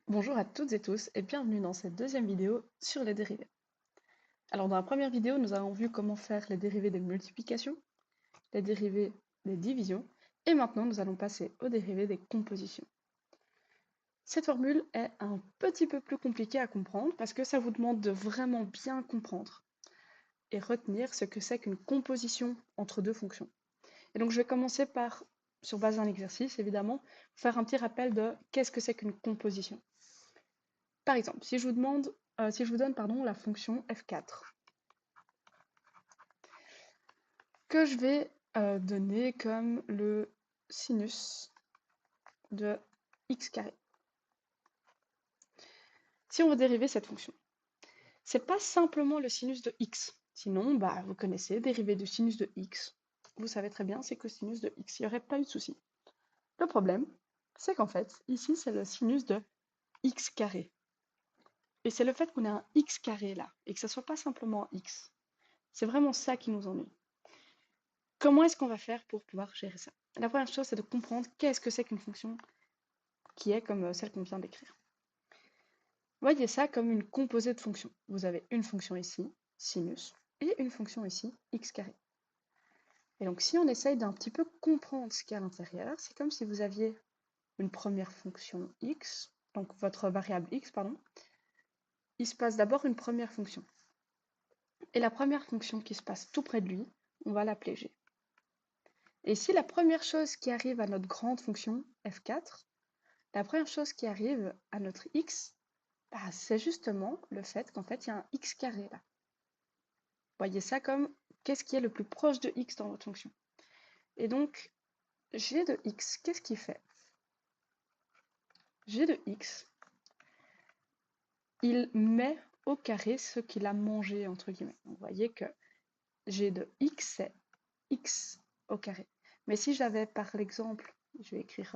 Bonjour à toutes et tous et bienvenue dans cette deuxième vidéo sur les dérivés. Alors dans la première vidéo, nous avons vu comment faire les dérivés des multiplications, les dérivés des divisions et maintenant nous allons passer aux dérivés des compositions. Cette formule est un petit peu plus compliquée à comprendre parce que ça vous demande de vraiment bien comprendre et retenir ce que c'est qu'une composition entre deux fonctions. Et donc je vais commencer par, sur base d'un exercice évidemment, faire un petit rappel de qu'est-ce que c'est qu'une composition. Par exemple, si je vous donne la fonction f4, que je vais donner comme le sinus de x carré. Si on veut dériver cette fonction, c'est pas simplement le sinus de x. Sinon, vous connaissez, dériver du sinus de x, vous savez très bien, c'est cosinus de x. Il n'y aurait pas eu de souci. Le problème, c'est qu'en fait, ici, c'est le sinus de x carré. Et c'est le fait qu'on ait un x carré là, et que ça soit pas simplement un x. C'est vraiment ça qui nous ennuie. Comment est-ce qu'on va faire pour pouvoir gérer ça? La première chose, c'est de comprendre qu'est-ce que c'est qu'une fonction qui est comme celle qu'on vient d'écrire. Voyez ça comme une composée de fonctions. Vous avez une fonction ici, sinus, et une fonction ici, x carré. Et donc si on essaye d'un petit peu comprendre ce qu'il y a à l'intérieur, c'est comme si vous aviez une première fonction x, donc votre variable x, pardon. Il se passe d'abord une première fonction. Et la première fonction qui se passe tout près de lui, on va l'appeler g. Et si la première chose qui arrive à notre grande fonction f4, la première chose qui arrive à notre x, c'est justement le fait qu'en fait, il y a un x carré là. Voyez ça comme qu'est-ce qui est le plus proche de x dans votre fonction. Et donc, g de x, qu'est-ce qu'il fait? G de x, il met au carré ce qu'il a mangé, entre guillemets. Donc, vous voyez que g de x, c'est x au carré. Mais si j'avais, par exemple, je vais écrire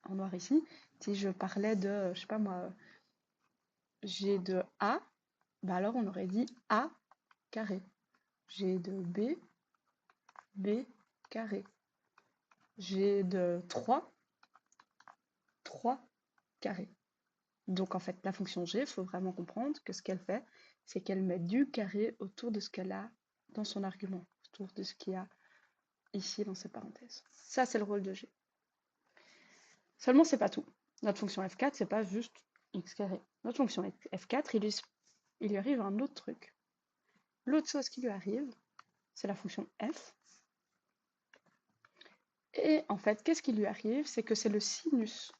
en noir ici, si je parlais de, je sais pas moi, g de a, alors on aurait dit a carré. G de b, b carré. G de 3 carré. Donc en fait, la fonction g, il faut vraiment comprendre que ce qu'elle fait, c'est qu'elle met du carré autour de ce qu'elle a dans son argument, autour de ce qu'il y a ici dans ces parenthèses. Ça, c'est le rôle de g. Seulement, c'est pas tout. Notre fonction f4, c'est pas juste x carré. Notre fonction f4, il lui arrive un autre truc. L'autre chose qui lui arrive, c'est la fonction f. Et en fait, qu'est-ce qui lui arrive? C'est que c'est le sinus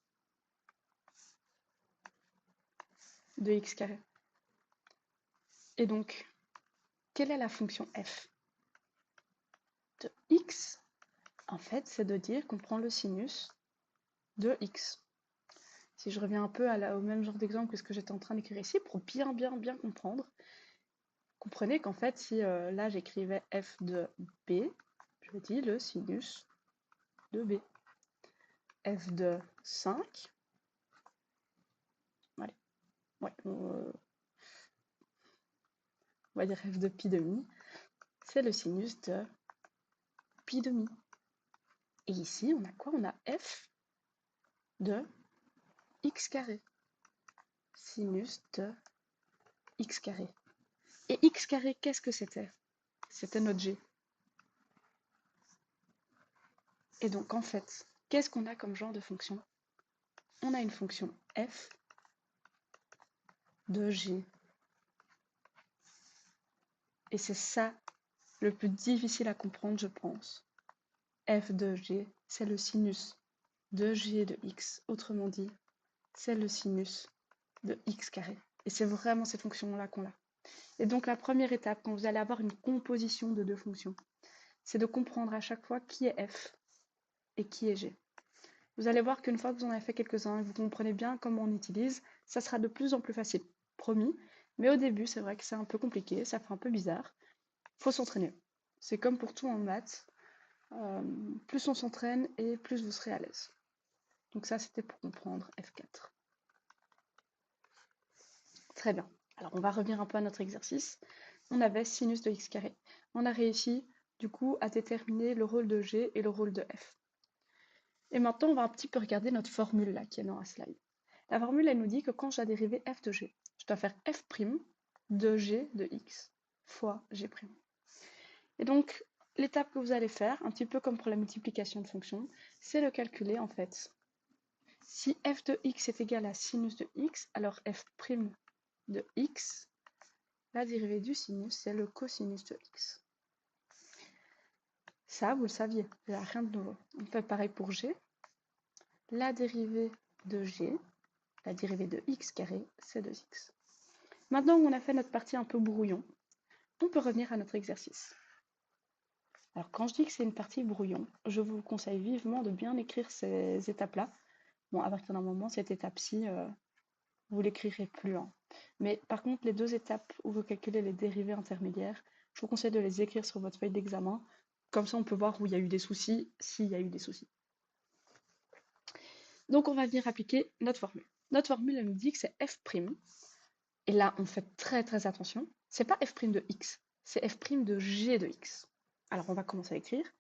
de x carré. Et donc, quelle est la fonction f de x? En fait, c'est de dire qu'on prend le sinus de x. Si je reviens un peu au même genre d'exemple que ce que j'étais en train d'écrire ici, pour bien comprendre, comprenez qu'en fait, si là j'écrivais f de b, je dis le sinus de b. F de 5, allez, ouais, on va dire f de pi demi, c'est le sinus de pi demi. Et ici, on a quoi? On a f de x carré. Sinus de x carré. Et x carré, qu'est-ce que c'était? C'était notre g. Et donc, en fait, qu'est-ce qu'on a comme genre de fonction? On a une fonction f de g. Et c'est ça le plus difficile à comprendre, je pense. F de g, c'est le sinus de g de x. Autrement dit, c'est le sinus de x carré. Et c'est vraiment cette fonction-là qu'on a. Et donc la première étape, quand vous allez avoir une composition de deux fonctions, c'est de comprendre à chaque fois qui est f et qui est g. Vous allez voir qu'une fois que vous en avez fait quelques-uns et que vous comprenez bien comment on utilise, ça sera de plus en plus facile, promis. Mais au début, c'est vrai que c'est un peu compliqué, ça fait un peu bizarre. Faut s'entraîner. C'est comme pour tout en maths. Plus on s'entraîne et plus vous serez à l'aise. Donc ça, c'était pour comprendre F4. Très bien. Alors, on va revenir un peu à notre exercice. On avait sinus de x carré. On a réussi, du coup, à déterminer le rôle de g et le rôle de f. Et maintenant, on va un petit peu regarder notre formule là qui est dans la slide. La formule, elle nous dit que quand j'ai la dérivée f de g, je dois faire f' de g de x fois g'. Et donc, l'étape que vous allez faire, un petit peu comme pour la multiplication de fonctions, c'est de calculer en fait. Si f de x est égal à sinus de x, alors f' de x, la dérivée du sinus, c'est le cosinus de x. Ça, vous le saviez, il n'y a rien de nouveau. On fait pareil pour g. La dérivée de g, la dérivée de x carré, c'est 2x. Maintenant qu'on a fait notre partie un peu brouillon, on peut revenir à notre exercice. Alors quand je dis que c'est une partie brouillon, je vous conseille vivement de bien écrire ces étapes-là. Bon, à partir d'un moment, cette étape-ci, vous l'écrirez plus. Mais par contre, les 2 étapes où vous calculez les dérivées intermédiaires, je vous conseille de les écrire sur votre feuille d'examen. Comme ça, on peut voir où il y a eu des soucis, s'il y a eu des soucis. Donc, on va venir appliquer notre formule. Notre formule, elle nous dit que c'est f'. Et là, on fait très très attention. C'est pas f' de x, c'est f' de g de x. Alors, on va commencer à écrire.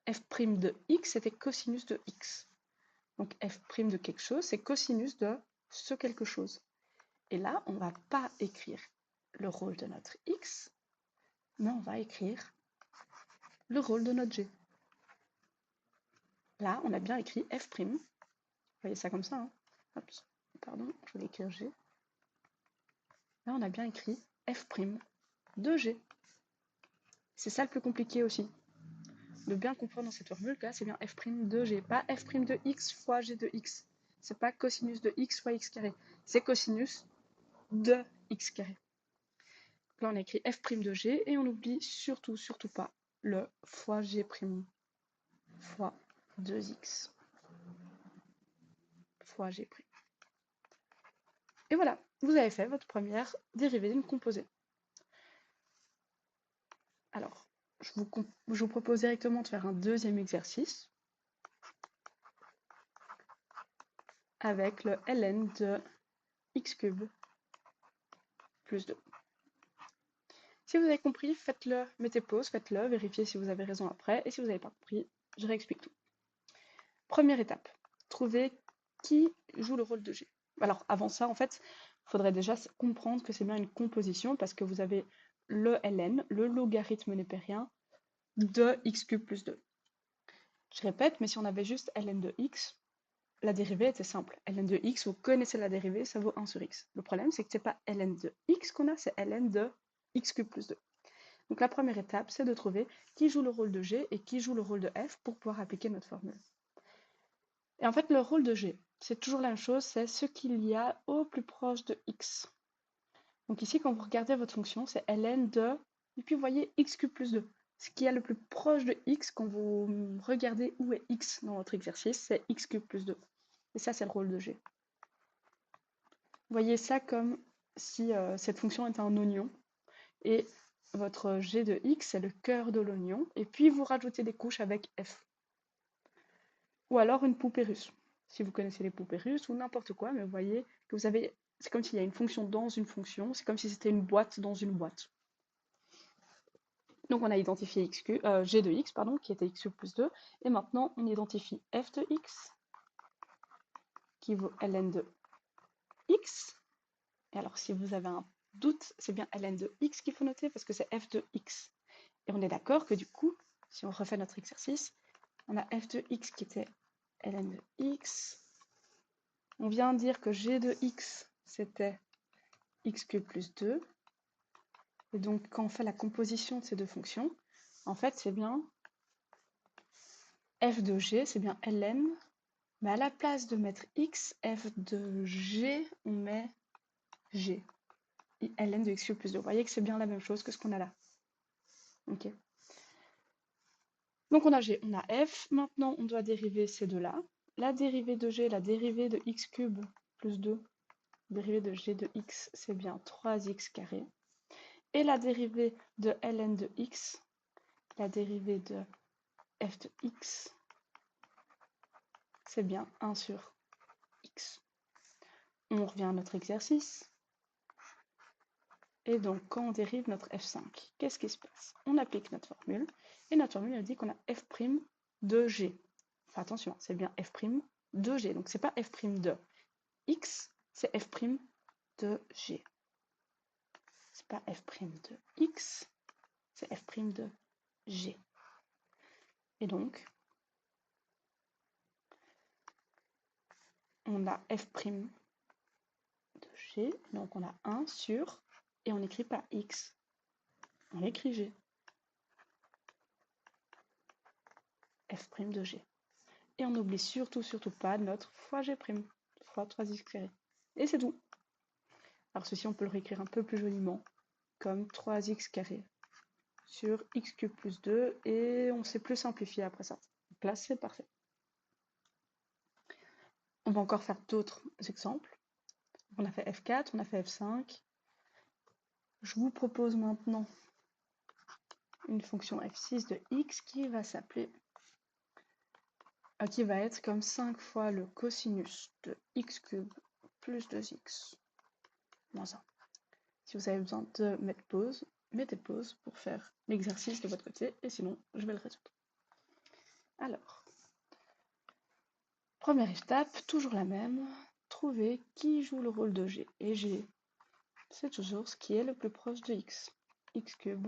F' de x, c'était cosinus de x. Donc, f' de quelque chose, c'est cosinus de ce quelque chose. Et là, on ne va pas écrire le rôle de notre x, mais on va écrire le rôle de notre g. Là, on a bien écrit f'. Vous voyez ça comme ça, hein. Hop, pardon, je vais écrire g. Là, on a bien écrit f' de g. C'est ça le plus compliqué aussi. De bien comprendre dans cette formule que là, c'est bien f' de g, pas f' de x fois g de x. C'est pas cosinus de x fois x carré. C'est cosinus de x carré. Là, on a écrit f' de g et on n'oublie surtout pas le fois g' fois 2x fois g'. Et voilà, vous avez fait votre première dérivée d'une composée. Alors, je vous propose directement de faire un deuxième exercice avec le ln de x³ plus 2. Si vous avez compris, faites-le, mettez pause, faites-le, vérifiez si vous avez raison après, et si vous n'avez pas compris, je réexplique tout. Première étape, trouver qui joue le rôle de g. Alors avant ça, en fait, il faudrait déjà comprendre que c'est bien une composition, parce que vous avez le ln, le logarithme népérien, de x³ plus 2. Je répète, mais si on avait juste ln de x, la dérivée était simple. Ln de x, vous connaissez la dérivée, ça vaut 1 sur x. Le problème, c'est que ce n'est pas ln de x qu'on a, c'est ln de x³ plus 2. Donc la première étape, c'est de trouver qui joue le rôle de g et qui joue le rôle de f pour pouvoir appliquer notre formule. Et en fait, le rôle de g, c'est toujours la même chose, c'est ce qu'il y a au plus proche de x. Donc ici, quand vous regardez votre fonction, c'est ln de, et puis vous voyez x³ plus 2. Ce qui est le plus proche de x, quand vous regardez où est x dans votre exercice, c'est x³ plus 2. Et ça, c'est le rôle de g. Vous voyez ça comme si cette fonction était un oignon. Et votre g de x, c'est le cœur de l'oignon. Et puis, vous rajoutez des couches avec f. Ou alors une poupée russe. Si vous connaissez les poupées russes, ou n'importe quoi, mais vous voyez que vous avez... C'est comme s'il y a une fonction dans une fonction. C'est comme si c'était une boîte dans une boîte. Donc on a identifié g de x, pardon, qui était x³ plus 2. Et maintenant, on identifie f de x, qui vaut ln de x. Et alors, si vous avez un doute, c'est bien ln de x qu'il faut noter, parce que c'est f de x. Et on est d'accord que du coup, si on refait notre exercice, on a f de x qui était ln de x. On vient de dire que g de x, c'était x³ plus 2. Et donc, quand on fait la composition de ces deux fonctions, en fait, c'est bien f de g, c'est bien ln. Mais à la place de mettre x, f de g, on met g. Et ln de x³ plus 2. Vous voyez que c'est bien la même chose que ce qu'on a là. Ok. Donc on a g, on a f. Maintenant, on doit dériver ces deux-là. La dérivée de g, la dérivée de x³ plus 2, dérivée de g de x, c'est bien 3x carré. Et la dérivée de ln de x, la dérivée de f de x, c'est bien 1 sur x. On revient à notre exercice. Et donc, quand on dérive notre f5, qu'est-ce qui se passe? On applique notre formule. Et notre formule, elle dit qu'on a f' de g. Enfin, attention, c'est bien f' de g. Donc, c'est pas f' de x, c'est f' de g. C'est pas f' de x, c'est f' de g. Et donc, on a f' de g, donc on a 1 sur, et on n'écrit pas x, on écrit g. f' de g. Et on n'oublie surtout pas notre fois g', fois 3x carré. Et c'est tout. Alors ceci, on peut le réécrire un peu plus joliment, comme 3x carré sur x cube plus 2, et on sait plus simplifier après ça. Donc là, c'est parfait. On va encore faire d'autres exemples. On a fait f4, on a fait f5. Je vous propose maintenant une fonction f6 de x qui va s'appeler, qui va être comme 5 fois le cosinus de x cube plus 2x moins 1. Si vous avez besoin de mettre pause, mettez pause pour faire l'exercice de votre côté, et sinon, je vais le résoudre. Alors, première étape, toujours la même, trouver qui joue le rôle de g. Et g, c'est toujours ce qui est le plus proche de x. X cube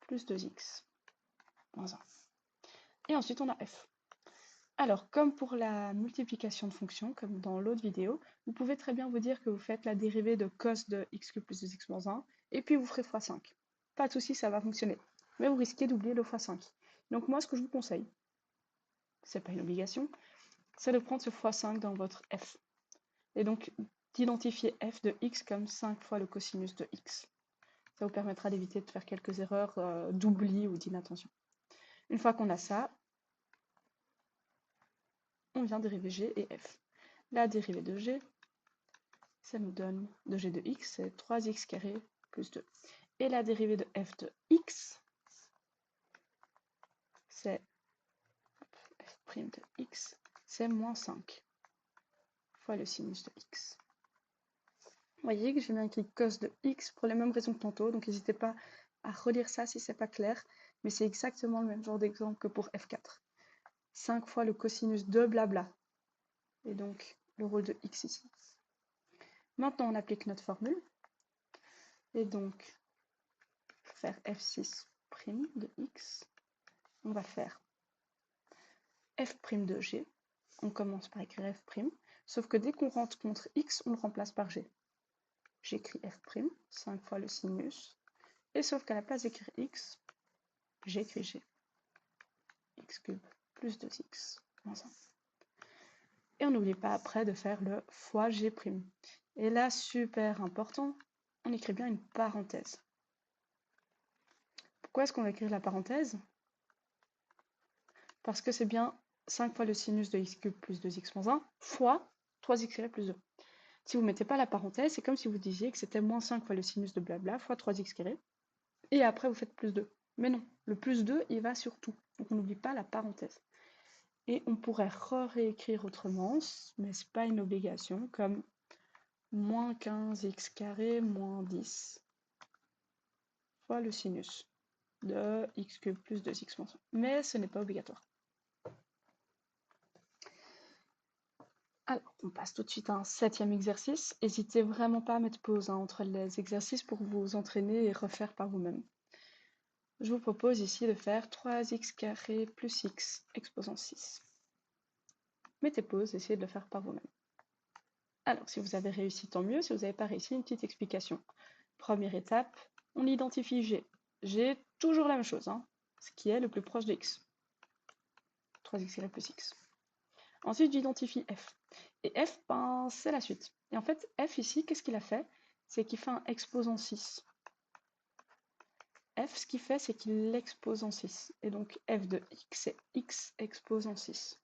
plus 2x moins 1. Et ensuite, on a f. Alors, comme pour la multiplication de fonctions, comme dans l'autre vidéo, vous pouvez très bien vous dire que vous faites la dérivée de cos de x cube plus 2x moins 1, et puis vous ferez x5. Pas de souci, ça va fonctionner. Mais vous risquez d'oublier le x5. Donc moi, ce que je vous conseille, c'est pas une obligation, c'est de prendre ce x5 dans votre f. Et donc, d'identifier f de x comme 5 fois le cosinus de x. Ça vous permettra d'éviter de faire quelques erreurs d'oubli ou d'inattention. Une fois qu'on a ça, on vient dériver g et f. La dérivée de g, ça nous donne de g de x, c'est 3x carré plus 2. Et la dérivée de f de x, c'est f' de x, c'est moins 5 fois le sinus de x. Vous voyez que j'ai bien écrit cos de x pour les mêmes raisons que tantôt, donc n'hésitez pas à relire ça si c'est pas clair, mais c'est exactement le même genre d'exemple que pour f4. 5 fois le cosinus de blabla, et donc le rôle de x ici. Maintenant, on applique notre formule, et donc, pour faire f6' de x, on va faire f' de g, on commence par écrire f', sauf que dès qu'on rentre contre x, on le remplace par g. J'écris f', 5 fois le sinus, et sauf qu'à la place d'écrire x, j'écris g. X cube plus 2x moins 1. Et on n'oublie pas après de faire le fois g'. Et là, super important, on écrit bien une parenthèse. Pourquoi est-ce qu'on va écrire la parenthèse? Parce que c'est bien 5 fois le sinus de x cube plus 2x moins 1 fois 3x carré plus 2. Si vous ne mettez pas la parenthèse, c'est comme si vous disiez que c'était moins 5 fois le sinus de blabla fois 3x carré. Et après, vous faites plus 2. Mais non, le plus 2, il va sur tout. Donc on n'oublie pas la parenthèse. Et on pourrait réécrire autrement, mais ce n'est pas une obligation, comme moins 15x carré moins 10 fois le sinus de x cube plus 2x moins 1. Mais ce n'est pas obligatoire. Alors, on passe tout de suite à un 7e exercice. N'hésitez vraiment pas à mettre pause entre les exercices pour vous entraîner et refaire par vous-même. Je vous propose ici de faire 3x carré plus x exposant 6. Mettez pause, essayez de le faire par vous-même. Alors, si vous avez réussi, tant mieux. Si vous n'avez pas réussi, une petite explication. Première étape, on identifie g. G, toujours la même chose, ce qui est le plus proche de x. 3x carré plus x. Ensuite, j'identifie f. Et f, ben, c'est la suite. Et en fait, f ici, qu'est-ce qu'il a fait? C'est qu'il fait un exposant 6. F, ce qu'il fait, c'est qu'il l'expose en 6. Et donc, f de x, c'est x exposant 6.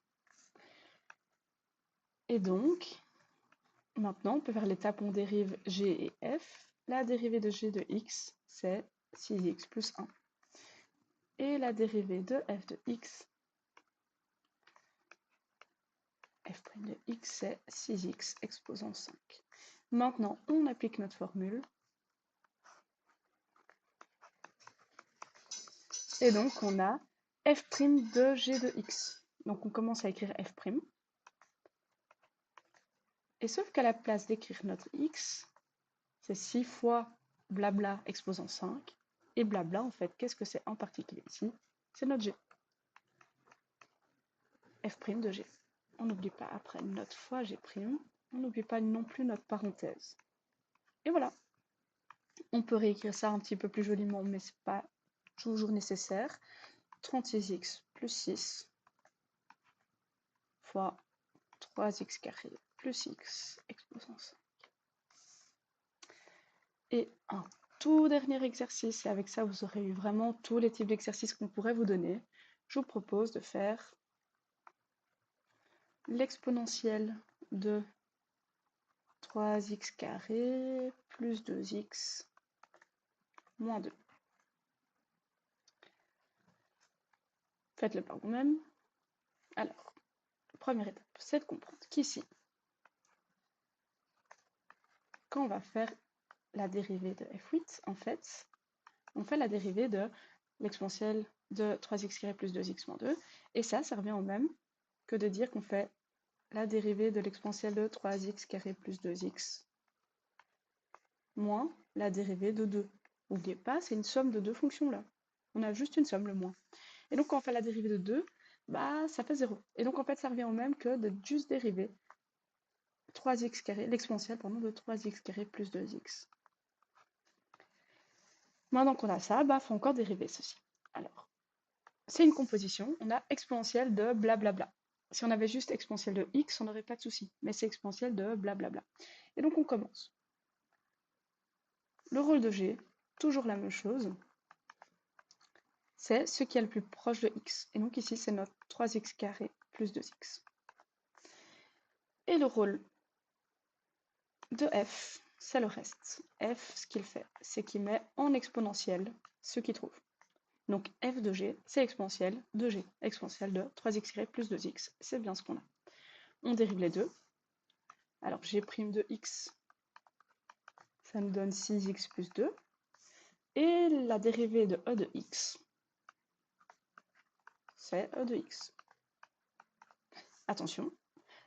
Et donc, maintenant, on peut faire l'étape où on dérive g et f. La dérivée de g de x, c'est 6x plus 1. Et la dérivée de f de x, f' de x, c'est 6x exposant 5. Maintenant, on applique notre formule. Et donc, on a f' de g de x. Donc on commence à écrire f'. Et sauf qu'à la place d'écrire notre x, c'est 6 fois blabla exposant 5. Et blabla, en fait, qu'est-ce que c'est en particulier ici? C'est notre g. f' de g. On n'oublie pas après notre fois g', on n'oublie pas non plus notre parenthèse. Et voilà. On peut réécrire ça un petit peu plus joliment, mais c'est pas toujours nécessaire. 36x plus 6 fois 3x carré plus x exposant 5. Et un tout dernier exercice, et avec ça vous aurez eu vraiment tous les types d'exercices qu'on pourrait vous donner. Je vous propose de faire l'exponentielle de 3x carré plus 2x moins 2. Faites-le par vous-même. Alors, première étape, c'est de comprendre qu'ici, quand on va faire la dérivée de f8, en fait, on fait la dérivée de l'exponentielle de 3x carré plus 2x moins 2, et ça revient au même que de dire qu'on fait la dérivée de l'exponentielle de 3x carré plus 2x moins la dérivée de 2. N'oubliez pas, c'est une somme de deux fonctions là. On a juste une somme, le moins. Et donc quand on fait la dérivée de 2, bah ça fait 0. Et donc en fait ça revient au même que de juste dériver 3x carré, l'exponentielle de 3x carré plus 2x. Maintenant qu'on a ça, bah faut encore dériver ceci. Alors, c'est une composition, on a exponentielle de blablabla. Si on avait juste exponentielle de x, on n'aurait pas de souci, mais c'est exponentielle de blablabla. Et donc on commence. Le rôle de g, toujours la même chose, c'est ce qui est le plus proche de x. Et donc ici, c'est notre 3x carré plus 2x. Et le rôle de f, c'est le reste. F, ce qu'il fait, c'est qu'il met en exponentielle ce qu'il trouve. Donc f de g, c'est exponentielle de g, exponentielle de 3x carré plus 2x. C'est bien ce qu'on a. On dérive les deux. Alors g' de x, ça nous donne 6x plus 2. Et la dérivée de e de x, c'est e de x. Attention,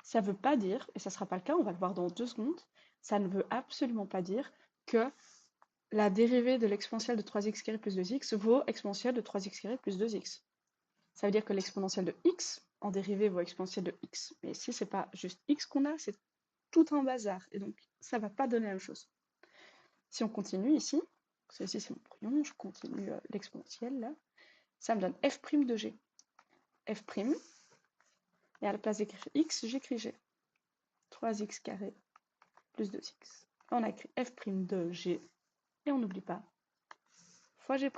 ça ne veut pas dire, et ça ne sera pas le cas, on va le voir dans 2 secondes, ça ne veut absolument pas dire que la dérivée de l'exponentielle de 3x carré plus 2x vaut exponentielle de 3x carré plus 2x. Ça veut dire que l'exponentielle de x en dérivée vaut exponentielle de x. Mais si c'est pas juste x qu'on a, c'est tout un bazar. Et donc, ça ne va pas donner la même chose. Si on continue ici, ceci c'est mon brouillon, je continue l'exponentielle là, ça me donne f' de g. F', et à la place d'écrire x, j'écris g. 3x carré plus 2x. On a écrit f' de g, et on n'oublie pas, fois g'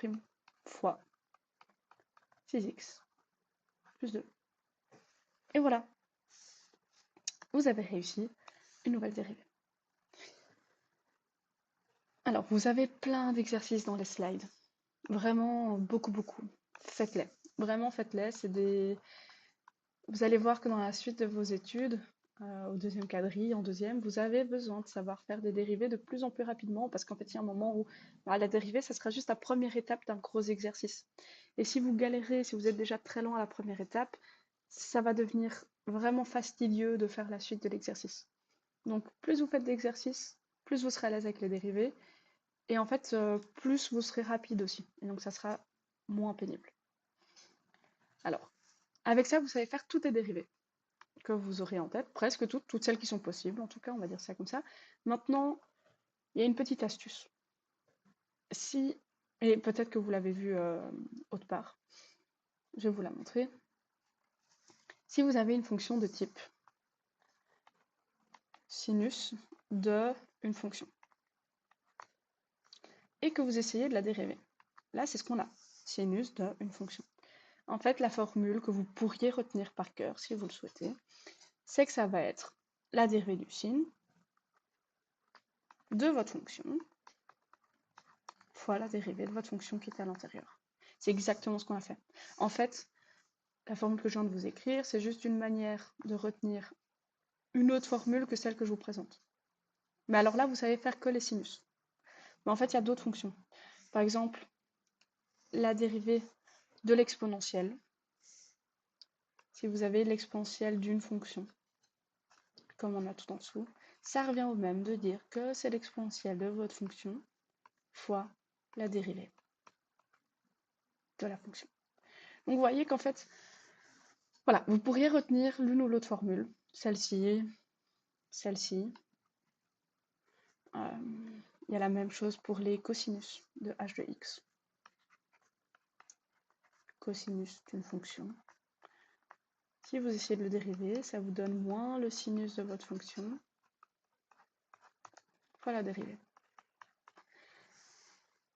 fois 6x plus 2. Et voilà, vous avez réussi une nouvelle dérivée. Alors, vous avez plein d'exercices dans les slides. Vraiment, beaucoup. Faites-les. Vraiment, faites-les. Vous allez voir que dans la suite de vos études, au deuxième quadrille, en deuxième, vous avez besoin de savoir faire des dérivées de plus en plus rapidement parce qu'en fait, il y a un moment où la dérivée, ça sera juste la première étape d'un gros exercice. Et si vous galérez, si vous êtes déjà très loin à la première étape, ça va devenir vraiment fastidieux de faire la suite de l'exercice. Donc, plus vous faites d'exercices, plus vous serez à l'aise avec les dérivées. Et en fait, plus vous serez rapide aussi. Et donc, ça sera moins pénible. Alors, avec ça, vous savez faire toutes les dérivées que vous aurez en tête, presque toutes celles qui sont possibles, en tout cas, on va dire ça comme ça. Maintenant, il y a une petite astuce. Et peut-être que vous l'avez vu autre part, je vais vous la montrer. Si vous avez une fonction de type sinus de une fonction, et que vous essayez de la dériver, là, c'est ce qu'on a, sinus de une fonction. En fait, la formule que vous pourriez retenir par cœur, si vous le souhaitez, c'est que ça va être la dérivée du sin de votre fonction fois la dérivée de votre fonction qui est à l'intérieur. C'est exactement ce qu'on a fait. En fait, la formule que je viens de vous écrire, c'est juste une manière de retenir une autre formule que celle que je vous présente. Mais alors là, vous savez faire que les sinus. Mais en fait, il y a d'autres fonctions. Par exemple, la dérivée de l'exponentielle si vous avez l'exponentielle d'une fonction, comme on a tout en dessous, ça revient au même de dire que c'est l'exponentielle de votre fonction fois la dérivée de la fonction. Donc vous voyez qu'en fait, voilà, vous pourriez retenir l'une ou l'autre formule, celle-ci, celle-ci. Il y a la même chose pour les cosinus de h de x. Cosinus d'une fonction. Si vous essayez de le dériver, ça vous donne moins le sinus de votre fonction fois la dérivée.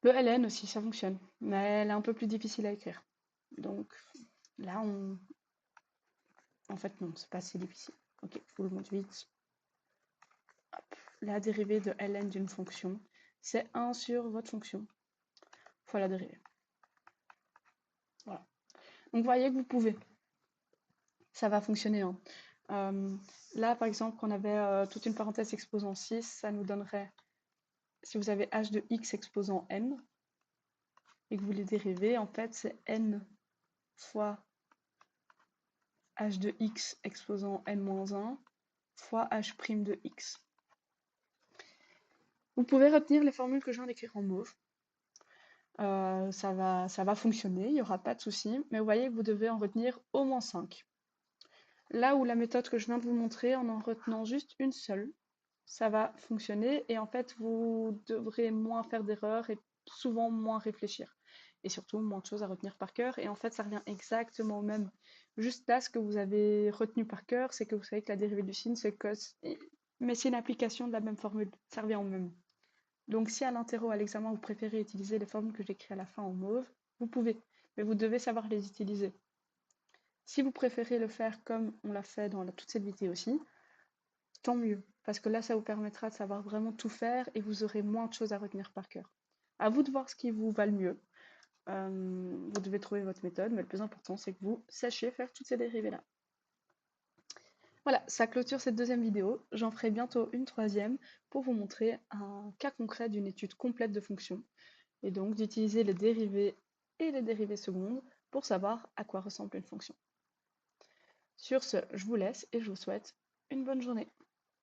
Le ln aussi, ça fonctionne, mais elle est un peu plus difficile à écrire. Donc là, en fait, non, c'est pas si difficile. Ok, je vous le montre vite. Hop. La dérivée de ln d'une fonction, c'est 1 sur votre fonction fois la dérivée. Voilà. Donc vous voyez que vous pouvez. Ça va fonctionner. Hein. Là, par exemple, qu'on avait toute une parenthèse exposant 6, ça nous donnerait, si vous avez h de x exposant n, et que vous les dérivez, en fait, c'est n fois h de x exposant n-1 fois h' de x. Vous pouvez retenir les formules que je viens d'écrire en mauve. Ça va fonctionner, il n'y aura pas de souci, mais vous voyez que vous devez en retenir au moins 5. Là où la méthode que je viens de vous montrer, en retenant juste une seule, ça va fonctionner et en fait vous devrez moins faire d'erreurs et souvent moins réfléchir et surtout moins de choses à retenir par cœur et en fait ça revient exactement au même. Juste là ce que vous avez retenu par cœur c'est que vous savez que la dérivée du sin c'est cos, mais c'est une application de la même formule, ça revient au même. Donc si à l'interro à l'examen vous préférez utiliser les formules que j'écris à la fin en mauve, vous pouvez, mais vous devez savoir les utiliser. Si vous préférez le faire comme on l'a fait dans toute cette vidéo aussi, tant mieux, parce que là, ça vous permettra de savoir vraiment tout faire et vous aurez moins de choses à retenir par cœur. À vous de voir ce qui vous va le mieux. Vous devez trouver votre méthode, mais le plus important, c'est que vous sachiez faire toutes ces dérivées-là. Voilà, ça clôture cette deuxième vidéo. J'en ferai bientôt une troisième pour vous montrer un cas concret d'une étude complète de fonctions, et donc d'utiliser les dérivées et les dérivées secondes pour savoir à quoi ressemble une fonction. Sur ce, je vous laisse et je vous souhaite une bonne journée.